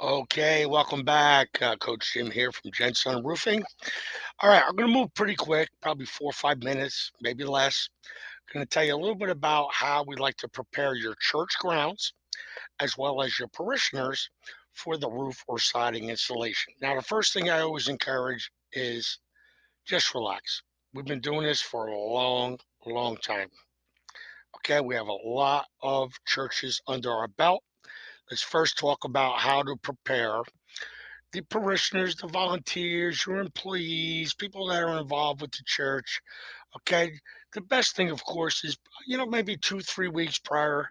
Okay, welcome back. Coach Jim here from Jensen Roofing. All right, I'm going to move pretty quick, probably 4 or 5 minutes, maybe less. Going to tell you a little bit about how we like to prepare your church grounds as well as your parishioners for the roof or siding installation. Now, the first thing I always encourage is just relax. We've been doing this for a long, long time. Okay, we have a lot of churches under our belt. Let's first talk about how to prepare the parishioners, the volunteers, your employees, people that are involved with the church. Okay. The best thing, of course, is, maybe 2, 3 weeks prior,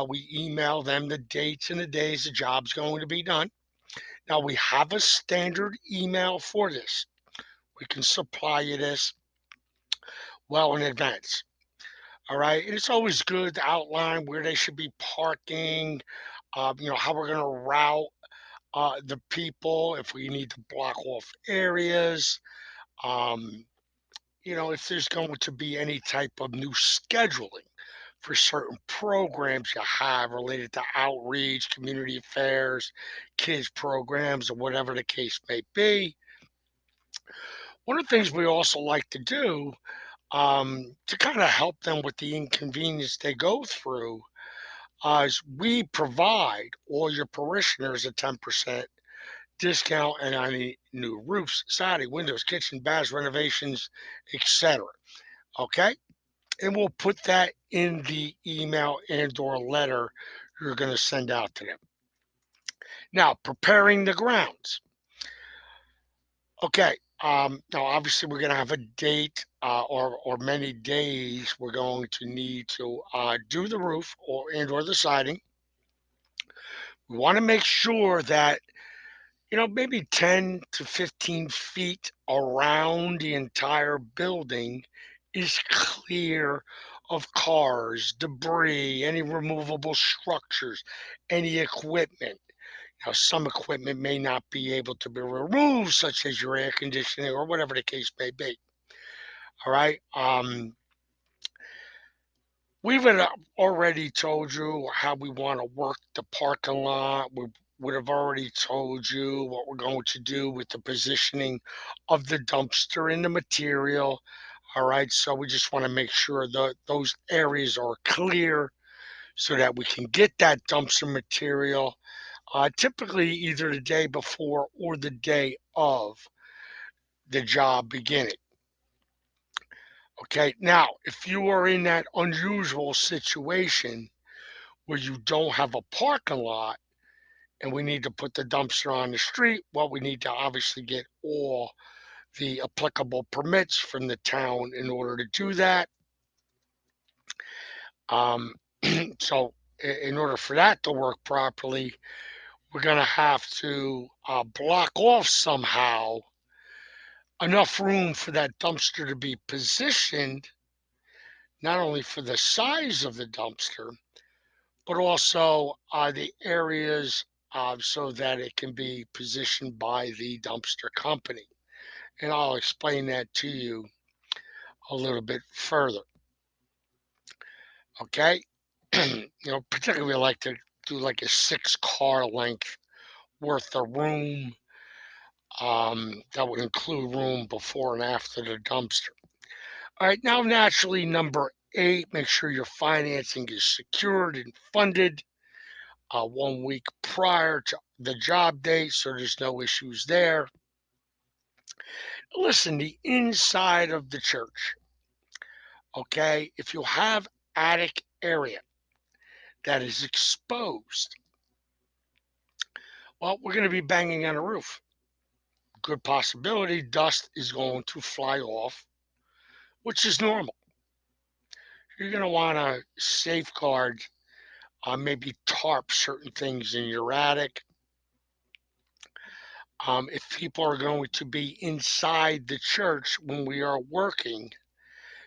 we email them the dates and the days the job's going to be done. Now, we have a standard email for this. We can supply you this well in advance. All right. And it's always good to outline where they should be parking, how we're going to route the people, if we need to block off areas, um, if there's going to be any type of new scheduling for certain programs you have related to outreach, community affairs, kids programs, or whatever the case may be. One of the things we also like to do to kind of help them with the inconvenience they go through is we provide all your parishioners a 10% discount on any new roofs, siding, windows, kitchen, baths, renovations, etc. Okay, and we'll put that in the email and or letter you're going to send out to them. Now, preparing the grounds. Okay. Now, obviously, we're going to have a date or many days we're going to need to do the roof or the siding. We want to make sure that maybe 10 to 15 feet around the entire building is clear of cars, debris, any removable structures, any equipment. Now, some equipment may not be able to be removed, such as your air conditioning or whatever the case may be. All right. We've already told you how we want to work the parking lot. We would have already told you what we're going to do with the positioning of the dumpster and the material. All right. So we just want to make sure that those areas are clear so that we can get that dumpster material typically either the day before or the day of the job beginning. Okay. Now, if you are in that unusual situation, where you don't have a parking lot and we need to put the dumpster on the street, well, we need to obviously get all the applicable permits from the town in order to do that. Um, so, in order for that to work properly, we're going to have to block off somehow enough room for that dumpster to be positioned, not only for the size of the dumpster, but also the areas so that it can be positioned by the dumpster company. And I'll explain that to you a little bit further. Okay. Particularly we like to do like a 6 car length worth of room. That would include room before and after the dumpster. All right. Now, naturally, number 8, make sure your financing is secured and funded 1 week prior to the job date, so there's no issues there. Listen, the inside of the church, okay, if you have attic area that is exposed, well, we're going to be banging on the roof. Good possibility dust is going to fly off, which is normal. You're going to want to safeguard, maybe tarp certain things in your attic. If people are going to be inside the church when we are working,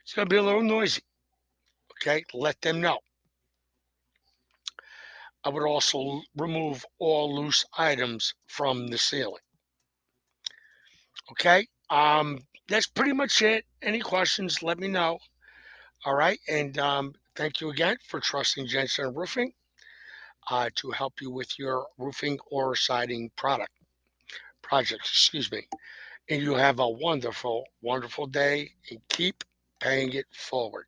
it's going to be a little noisy. Okay, let them know. I would also remove all loose items from the ceiling. Okay, that's pretty much it. Any questions, let me know. All right, and thank you again for trusting Jensen Roofing. to help you with your roofing or siding projects. Excuse me. And you have a wonderful, wonderful day and keep paying it forward.